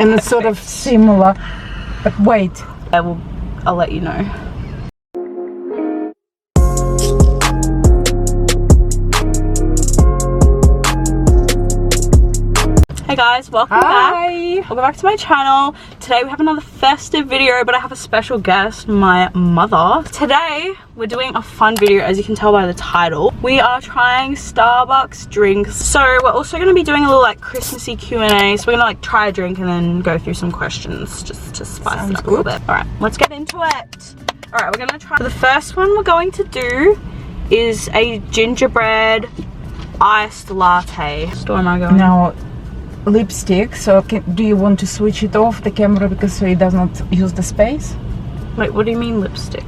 And it's sort of similar, but wait. I'll let you know. Hey guys, welcome back. Welcome back to my channel. Today we have another festive video, but I have a special guest, my mother. Today we're doing a fun video, as you can tell by the title. We are trying Starbucks drinks. So we're also going to be doing a little like Christmassy Q&A. So we're going to like try a drink and then go through some questions just to spice it up a little bit. Alright, let's get into it. Alright, we're going to try. The first one we're going to do is a gingerbread iced latte. Where am I going? Now, lipstick, so do you want to switch it off the camera because so it does not use the space? Wait, what do you mean lipstick?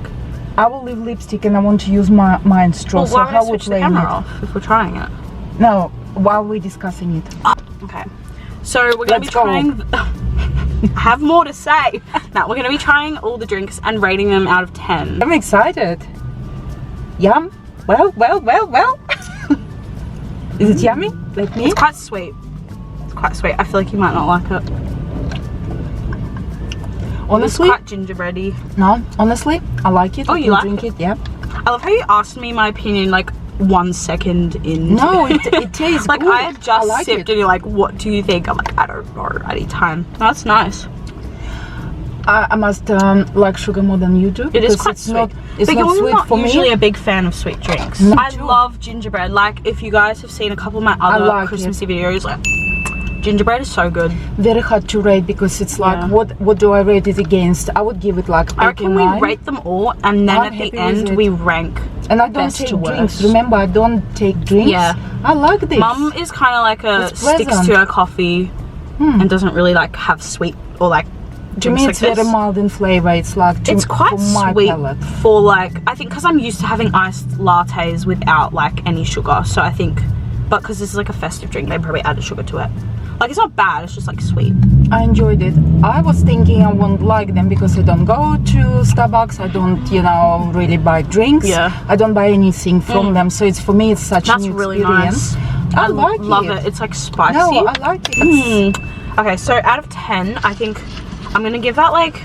I will leave lipstick and I want to use mine straw. Well, so why would how I switch the we camera off if we're trying it? No, while we're discussing it. Okay, so we're going to be trying I have more to say. Now we're going to be trying all the drinks and rating them out of 10. I'm excited. Yum. Well. Is it yummy? Like me? It's quite sweet. Quite sweet. I feel like you might not like it. Honestly, it's quite gingerbready. No, honestly, I like it. Oh, you like drink it? Yeah. I love how you asked me my opinion like 1 second in. No, it tastes like good. I had just like sipped and you're like, what do you think? I'm like, I don't know. I need time. That's nice. I must like sugar more than you do. It is quite sweet. It's but not you're sweet not for usually me. a big fan of sweet drinks. I love gingerbread. Like if you guys have seen a couple of my other Christmassy videos, like gingerbread is so good. Very hard to rate because it's like what do I rate it against? I would give it like 8 I reckon we rate them all and then at the end we rank. And I don't take drinks. Remember, I don't take drinks. Yeah. I like this. Mum is kind of like a sticks to her coffee and doesn't really like have sweet or like to me it's very mild in flavor. It's like it's quite sweet for like, I think because I'm used to having iced lattes without like any sugar, so I think, but because this is like a festive drink, they probably added sugar to it. Like it's not bad, it's just like sweet. I enjoyed it. I was thinking I won't like them because I don't go to Starbucks. I don't, you know, really buy drinks. Yeah. I don't buy anything from them, so it's for me it's such a new really experience. Nice. I like love it. It's like spicy. No, I like it. Okay, so out of 10, I think I'm gonna give that like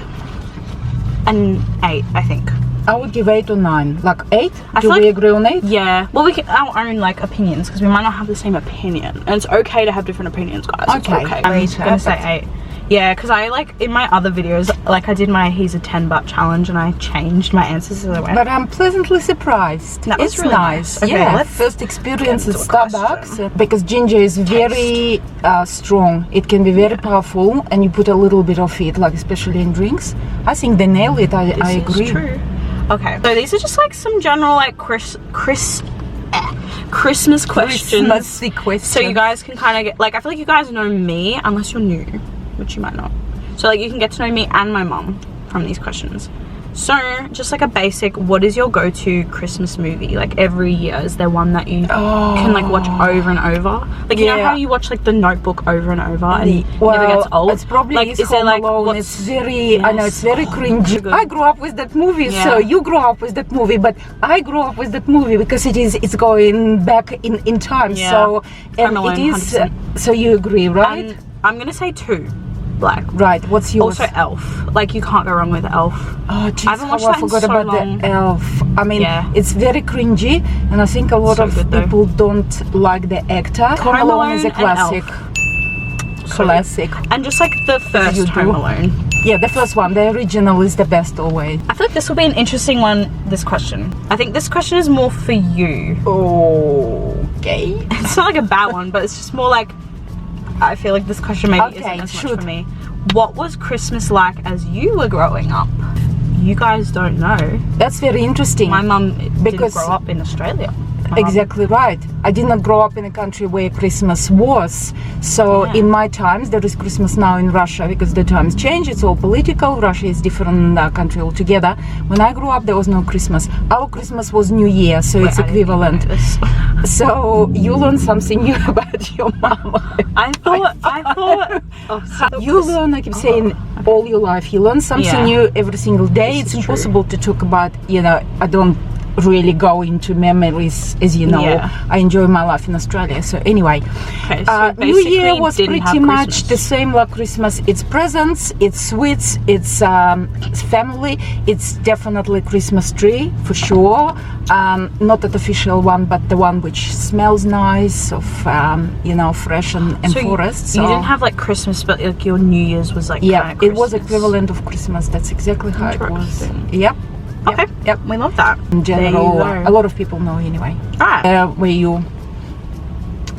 an 8, I think. I would give 8 or 9. Like 8? Do we we agree on 8? Yeah. Well, we can our own like opinions because we might not have the same opinion, and it's okay to have different opinions, guys. Okay. It's okay. I'm gonna say 8. Yeah, because I like in my other videos, like I did my he's a 10 butt challenge and I changed my answers as I went. But I'm pleasantly surprised. That was really nice. Okay, yeah, first experience at Starbucks because ginger is very strong. It can be very powerful, and you put a little bit of it, like especially in drinks. I think they nailed it. I agree. Is true. Okay, so these are just like some general like Christmas questions. Christmassy questions. So you guys can kind of get like, I feel like you guys know me unless you're new, which you might not. So like you can get to know me and my mum from these questions. So just like a basic, what is your go-to Christmas movie? Like every year, is there one that you can like watch over and over? Like you know how you watch like The Notebook over and over and it never gets old? It's probably like, is there like Alone. It's very, I know it's very cringy. I grew up with that movie, so you grew up with that movie, but I grew up with that movie because it's going back in time. So and Alone, it is 100%. So you agree, right? I'm gonna say 2. Black. Right, what's yours? Also Elf. Like you can't go wrong with Elf. Oh jeez, I haven't watched that I forgot in so about long. the Elf. I mean, it's very cringy, and I think a lot of people don't like the actor. Home Alone is a classic. Classic. And just like the first Home Alone. Yeah, the first one. The original is the best always. I feel like this will be an interesting one, this question. I think this question is more for you. Okay. It's not like a bad one, but it's just more like, I feel like this question maybe isn't as much for me. What was Christmas like as you were growing up? You guys don't know. That's very interesting. My mum didn't grow up in Australia. Exactly right. I did not grow up in a country where Christmas was. So in my times, there is Christmas now in Russia because the times change. It's all political. Russia is different country altogether. When I grew up, there was no Christmas. Our Christmas was New Year, so it's equivalent. So you learned something new about your mom. I thought. You learn, I keep saying, all your life. You learn something new every single day. It's impossible to talk about, you know, I don't really go into memories, as you know. Yeah. I enjoy my life in Australia. So anyway, Okay, so New Year basically was didn't have pretty much Christmas. the same like Christmas. It's presents, it's sweets, it's family. It's definitely Christmas tree for sure. Not an official one, but the one which smells nice, of you know, fresh and So forest. you didn't have like Christmas, but like your New Year's was like Yeah, kinda it was Christmas. equivalent of Christmas. That's exactly how it was. Interesting. Yep. Okay, Yep. we love that. In general, There you go. a lot of people know anyway. Alright. Where you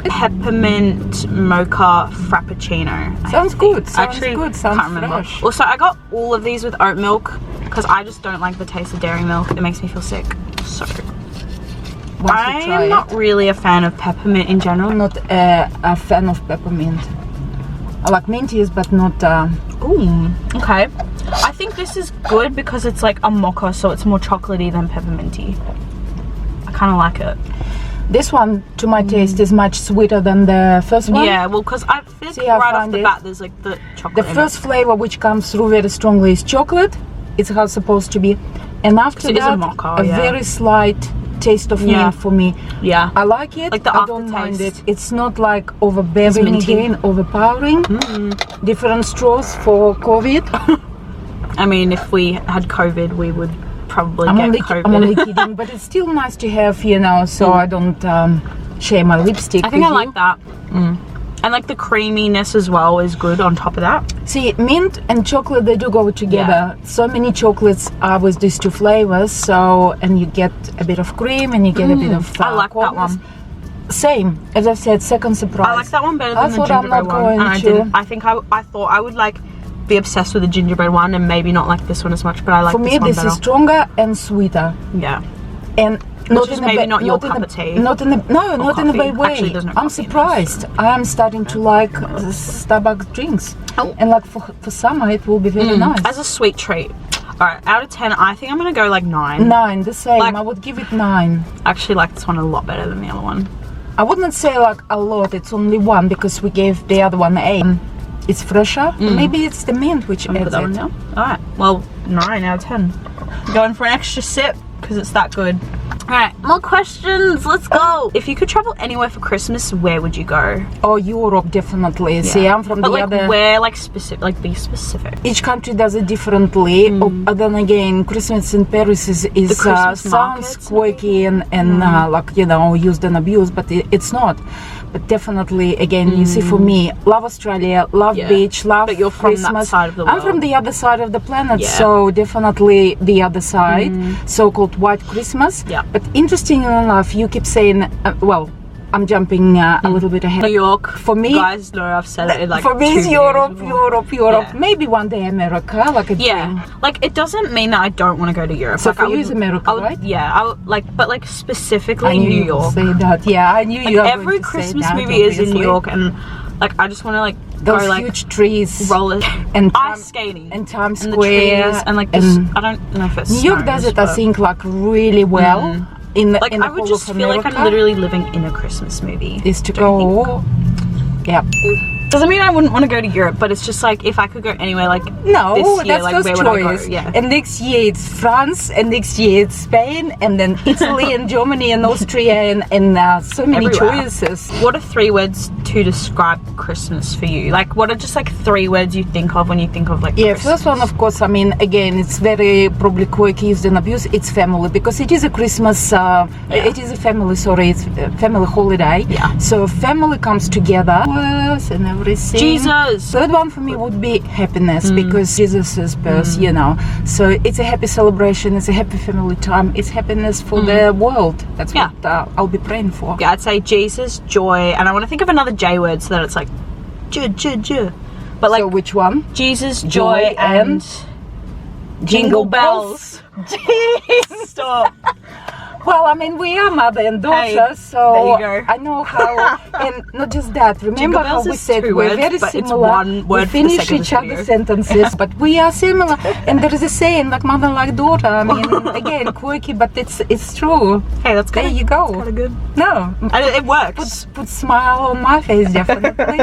Peppermint mocha frappuccino. I sounds think. good. Sounds Actually, good. Sounds can't remember. fresh. Also, I got all of these with oat milk because I just don't like the taste of dairy milk. It makes me feel sick. So Once I you try am not it. really a fan of peppermint in general. I'm not a fan of peppermint. I like minties, but not. Ooh, okay. I think this is good because it's like a mocha, so it's more chocolatey than pepperminty. I kind of like it. This one, to my taste, is much sweeter than the first one. Yeah, well, because I think See, I right off find the it- bat there's like the chocolate. The in first flavor which comes through very strongly is chocolate. It's how it's supposed to be, and after it is a that, mocha, yeah. very slight taste of Yeah. mint for me. it. Yeah. I like it. Like the I don't mind aftertaste. it. It's not like overbearing minty. again, overpowering. Different straws for COVID. I mean, if we had COVID, we would probably I'm get only, COVID. I'm only kidding, but it's still nice to have, you know, so I don't share my lipstick. I think I with like you. that. And like the creaminess as well is good on top of that. See, mint and chocolate, they do go together. So many chocolates are with these two flavors, so, and you get a bit of cream and you get a bit of I like that coldness. one. Same, as I said, second surprise. I like that one better than That's the what I'm gingerbread not one. going And I to- didn't. I think I thought I would like be obsessed with the gingerbread one and maybe not like this one as much, but I like For this me, one this better. is stronger and sweeter. Yeah. And Which is maybe not your cup of tea. Not in a not in a coffee. bad way. Actually, there's no I'm coffee in this. surprised. I am starting to like Starbucks drinks, Oh. and like for summer it will be very nice. As a sweet treat. Alright, out of 10, I think I'm gonna go like 9. 9, the same. Like- I would give it 9. I actually like this one a lot better than the other one. I wouldn't say like a lot. It's only 1 because we gave the other one 8. It's fresher. Maybe it's the mint which Put adds that one it. down. Alright, well, 9 out of 10. Going for an extra sip because it's that good. Alright, more questions. Let's go. If you could travel anywhere for Christmas, where would you go? Oh, Europe definitely. See, I'm from But the like other. where, like specific, like be specific. Each country does it differently. But then again, Christmas in Paris is Christmas sounds markets, quirky and like, you know, used and abused, but it's not. But definitely, again, you see, for me, love Australia, love Yeah. beach, love But you're from that Christmas. side of the I'm from world. the other side of the planet, Yeah. so definitely the other side, so-called white Christmas. Yeah. But interesting enough, you keep saying, well, I'm jumping a little bit ahead. New York. For me- guys know I've said it in like For me, 2 it's videos Europe, before. Europe. Yeah. Maybe one day America, like a Yeah, dream. like it doesn't mean that I don't want to go to Europe. So like, for I you would, it's America, I would, right? Yeah, I would, like, but like specifically I knew New you would York. say that. Yeah, I knew Like you were every going to say Christmas that, movie is in New obviously. York, and like I just want to like Those go like huge trees roller and ice skating and Times and the Square trees and like this. I don't know if it's New York does it, I but, think, like really well in the Like in the I would whole just of feel like America. I'm literally living in a Christmas movie. Is to Don't you go. Yeah. Doesn't mean I wouldn't want to go to Europe, but it's just like if I could go anywhere, like No, this year, that's like, first where would I go? choice. Yeah. And next year it's France, and next year it's Spain, and then Italy and Germany and Austria and so many Everywhere. choices. What are 3 words to describe Christmas for you? Like, what are just like 3 words you think of when you think of like Yeah, Christmas? first one, of course, I mean, again, it's very probably quick used and abused. It's family, because it is a Christmas, it is a family, sorry, it's a family holiday. Yeah. So family comes together and everything. Jesus. Third one for me would be happiness, because Jesus' birth, you know. So it's a happy celebration, it's a happy family time, it's happiness for the world. That's Yeah. what I'll be praying for. Yeah, I'd say Jesus, joy, and I want to think of another J word so that it's like J. But like So which one? Jesus, joy, joy, and Jingle bells. Stop. Well, I mean, we are mother and daughter, Hey, so there you go. I know how. And not just that. Remember how bells we is said 2 we're words, very but it's similar. one word We for the finish sake of each this other's video. sentences, but we are similar. And there is a saying like mother like daughter. I mean, again, quirky, but it's true. Hey, that's There kind you go. of good. No, And it works. put smile on my face, definitely.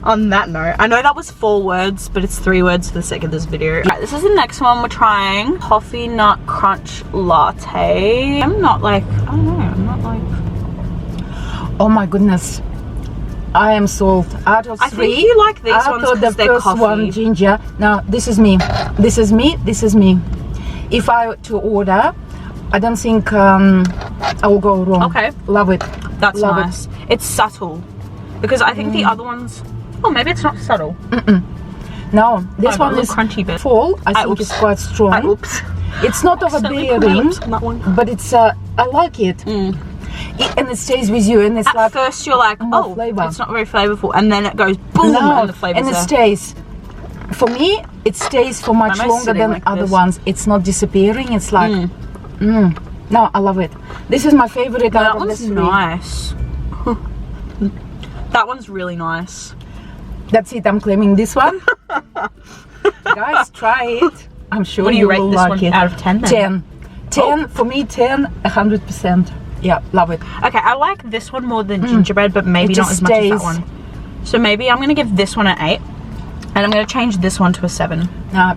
On that note, I know that was 4 words, but it's 3 words for the sake of this video. Alright, this is the next one we're trying. Coffee nut crunch latte. I'm not like, I don't know, I'm not like... Oh my goodness. I am sold. Out of 3, I think you like these I ones thought the because they're first coffee. one ginger. Now this is me. This is me. This is me. If I were to order, I don't think I will go wrong. Okay. Love it. That's Love nice. It's subtle. Because I think the other ones... Oh, maybe it's not subtle. No, this Oh, got a one little is crunchy bit. full. I think oops. it's quite strong. Oops. It's not Accidentally put my overbearing, lips on that one. but it's I like it. And it stays with you, and it's At like first you're like, more oh, flavor. it's not very flavorful. And then it goes boom and the flavor's and it there. stays. For me, it stays for much Am I longer sitting than like other this? ones. It's not disappearing. It's like, no, I love it. This is my favorite That out of the one's 3. nice. That one's really nice. That's it. I'm claiming this one. Guys, try it. I'm sure What do you rate will this like one it. out of 10 then? 10. 10 for me. 10. 100%. Yeah, love it. Okay, I like this one more than gingerbread, but maybe It not just as much as that stays. one. So maybe I'm gonna give this one an 8, and I'm gonna change this one to a 7.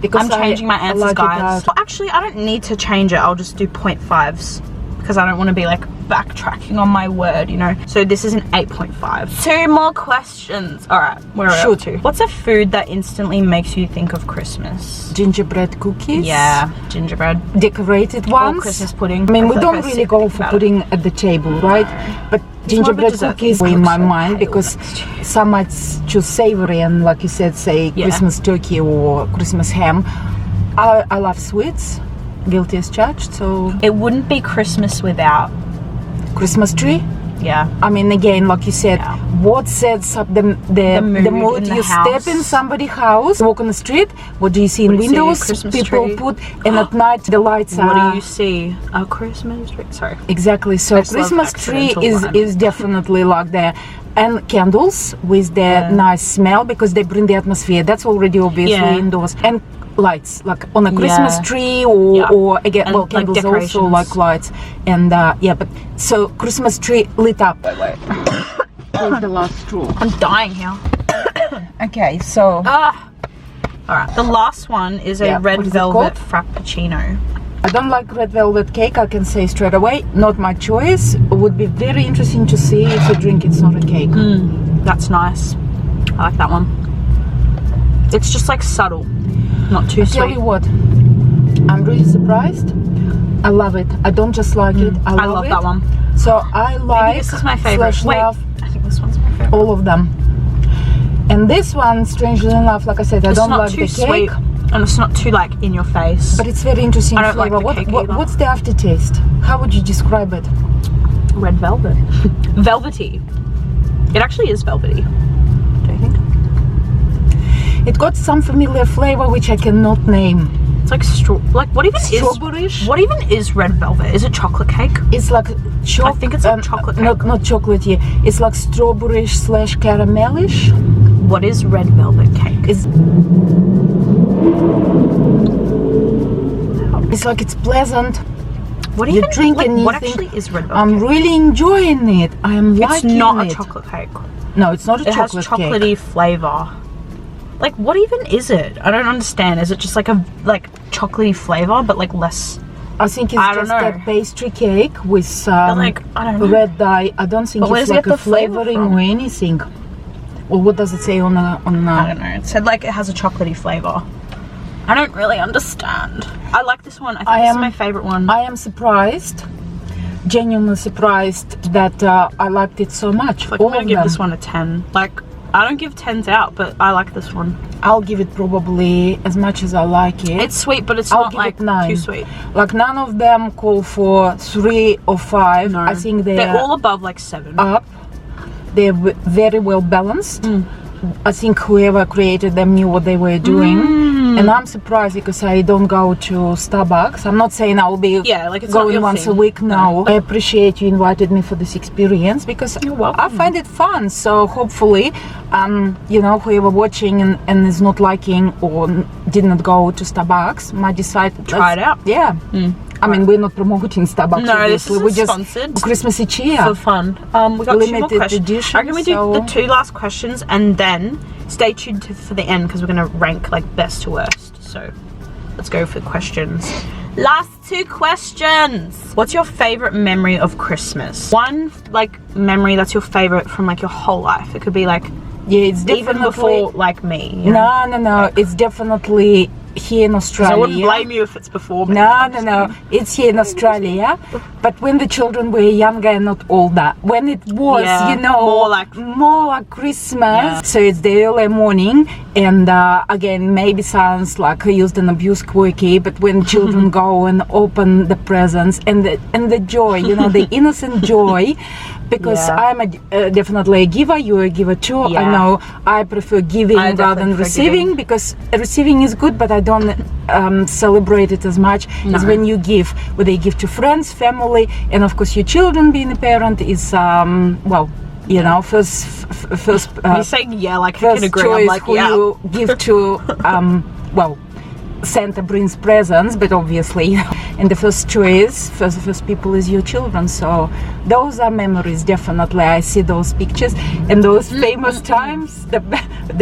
Because I'm changing my I answers, like it guys. out. Well, actually, I don't need to change it. I'll just do 0.5s because I don't want to be like backtracking on my word, you know. So this is an 8.5. 2 more questions. All right, where are we up to? What's a food that instantly makes you think of Christmas? Gingerbread cookies. Yeah, gingerbread. Decorated Or ones. Christmas pudding. I mean, we feel like don't I really sit go for about pudding at the table, right? But It's more of a gingerbread dessert cookies thing. in my So mind pale because next to some might choose savory and, like you said, say Yeah. Christmas turkey or Christmas ham. I love sweets, guilty as charged. So It wouldn't be Christmas without. Christmas tree. Yeah. I mean, again, like you said, Yeah. what sets up the mood? in the You house. step in somebody's house, walk on the street. What do you see in What do you see? A windows? Christmas People tree. put, and at night the lights What are. do you see? A Christmas tree. Sorry. Exactly. So I just love Christmas tree accidental rhyming. is definitely like there, and candles with the nice smell because they bring the atmosphere. That's already obviously Yeah. indoors. And lights, like on a Christmas Yeah. tree or Yeah. or again, And, well, like, candles also decorations. like lights. And yeah, but so Christmas tree lit up. Here's the last straw. I'm dying here. Okay, so Ah. All right. The last one is a Yeah, red what is it velvet called? frappuccino. I don't like red velvet cake. I can say straight away, not my choice. It would be very interesting to see if a drink it's not a cake. That's nice. I like that one. It's just like subtle, not too Tell sweet. you what, I'm really surprised. I love it. I don't just like it. I love it. that one. So I like. Maybe this is my favorite. slash Wait, love I think this one's my favorite. all of them. And this one, strangely enough, like I said, I It's don't not like too the cake, sweet, and it's not too like in your face. but it's very interesting I don't like flavor. the cake either. What's the aftertaste? How would you describe it? Red velvet. Velvety. It actually is velvety. Do you think? It got some familiar flavor which I cannot name. It's like like what even Strawberry-ish? is what even is red velvet? Is it chocolate cake? It's like I think it's like chocolate cake. Not chocolatey. It's like strawberry-ish slash caramelish. What is red velvet cake? It's like it's pleasant. What do you even, drink like, and you what think, actually is red velvet I'm cake? really enjoying it. I am It's liking not it. a chocolate cake. No, it's not a It has chocolate chocolatey cake. flavor. Like what even is it? I don't understand. Is it just like a chocolatey flavor but like less? I think it's I don't just know. a pastry cake with like, I don't know. red dye. I don't think But where it's does it like get a the flavor flavoring from? or anything. Well, what does it say on I don't know. It said like it has a chocolatey flavor. I don't really understand. I like this one. I think this is my favorite one. I am surprised, genuinely surprised that I liked it so much. Like, All I'm gonna of give them. this one a 10. Like, I don't give 10s out, but I like this one. I'll give it probably as much as I like it. It's sweet, but it's I'll not give like it 9. too sweet. Like none of them call for 3 or 5. No. I think They're all above like 7. up. They're very well balanced. Mm. I think whoever created them knew what they were doing. And I'm surprised because I don't go to Starbucks. I'm not saying I'll be like it's not going your once thing. a week. No, I appreciate you invited me for this experience because You're welcome. I find it fun. So hopefully, you know, whoever watching and is not liking or did not go to Starbucks might decide Try it out. Yeah. I mean, we're not promoting Starbucks. No, this obviously. is We're just sponsored. Christmassy cheer. For fun. We got 2 more Limited questions. edition, I reckon we do so- the 2 last questions and then stay tuned for the end because we're going to rank like best to worst. So let's go for questions. Last 2 questions. What's your favorite memory of Christmas? One like memory that's your favorite from like your whole life. It could be like Yeah, it's even definitely before like me. You know? No. It's definitely here in Australia. I wouldn't blame you if it's before me. No. It's here in Australia. But when the children were younger and not older, when it was, Yeah, you know, more like Christmas. Yeah. So it's the early morning, and again, maybe sounds like I used an abuse quirky, but when children go and open the presents and the joy, you know, the innocent joy. Because Yeah. I'm definitely a giver, you're a giver too. I Yeah. know I prefer giving I rather definitely than prefer receiving giving. because receiving is good, but I don't celebrate it as much as when you give. Whether you give to friends, family, and of course your children. Being a parent is well, you know, first. You're saying like I First can agree. choice I'm like who you give to. Well, Santa brings presents, but obviously, and the first choice, first people is your children. So those are memories. Definitely, I see those pictures and those famous times. The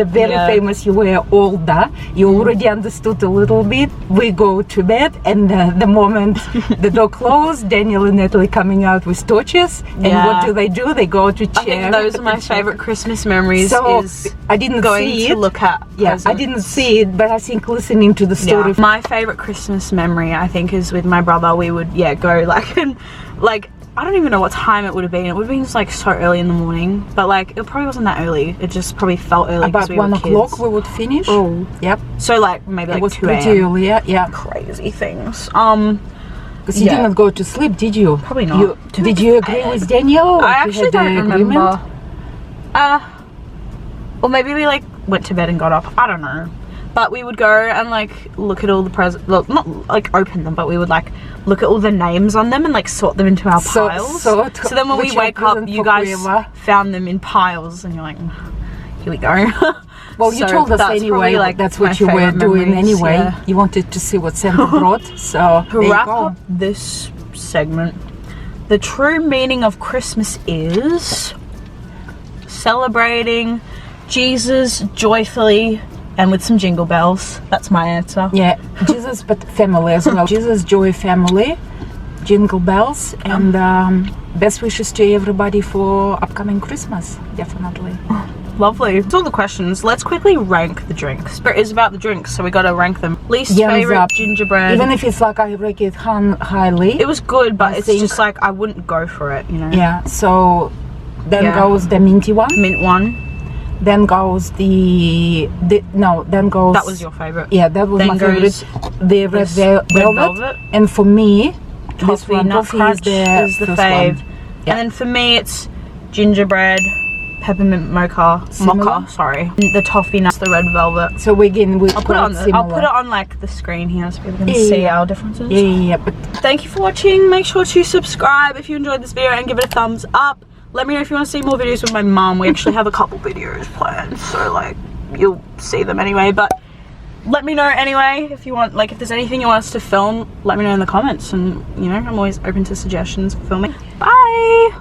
very famous. You were older. You already understood a little bit. We go to bed, and the moment the door closed, Daniel and Natalie coming out with torches. And what do? They go to chair. I think those are my favorite Christmas memories. So is I didn't going see to it. look at. Yeah, I presents. didn't see it, but I think listening to the story. Yeah. My favorite Christmas memory, I think, is with my brother. We would go like and like I don't even know what time it would have been. It would have been just like so early in the morning, but like it probably wasn't that early. It just probably felt early. About we 1 were o'clock kids. we would finish. Oh, Yep. so like maybe It like was 2 pretty a.m. early, yeah. Crazy things. Because you Yeah. didn't go to sleep, did you? Probably not. Did you agree with Daniel? I You actually had the don't remember. agreement? Or maybe we like went to bed and got up. I don't know. But we would go and like look at all the presents. Look, not like open them, but we would like look at all the names on them and like sort them into our piles. So then when we which wake present up, you for guys whoever? found them in piles, and you're like, here we go. Well, you So told us that's anyway, probably, like, that's my what you were favourite doing memories, anyway. yeah. You wanted to see what Santa brought, so To there you wrap go. up this segment, the true meaning of Christmas is celebrating Jesus joyfully and with some jingle bells. That's my answer. Yeah, Jesus, but family as well. Jesus, joy, family, jingle bells, and best wishes to everybody for upcoming Christmas, definitely. Lovely. That's all the questions. Let's quickly rank the drinks. It is about the drinks, so we gotta rank them. Least Yums favorite up. gingerbread. Even if it's like I rate it highly. It was good, but I it's think- just like I wouldn't go for it, you know. Yeah, so then Yeah. goes the minty one. Mint one. Then goes then goes. That was your favorite. Yeah, that was Then my favorite. goes The red, this velvet. red velvet. And for me, this Toffee one, nut toffee crunch is the the first fave. one. Yeah. And then for me, it's gingerbread, peppermint mocha, Similar? sorry. The toffee nuts, the red velvet. So again, we I'll put it on. I'll put it on like the screen here so people can see our differences. Yeah, but Thank you for watching. Make sure to subscribe if you enjoyed this video and give it a thumbs up. Let me know if you want to see more videos with my mum. We actually have a couple videos planned, so like you'll see them anyway. But let me know anyway if you want, like if there's anything you want us to film, let me know in the comments, and you know I'm always open to suggestions for filming. Bye.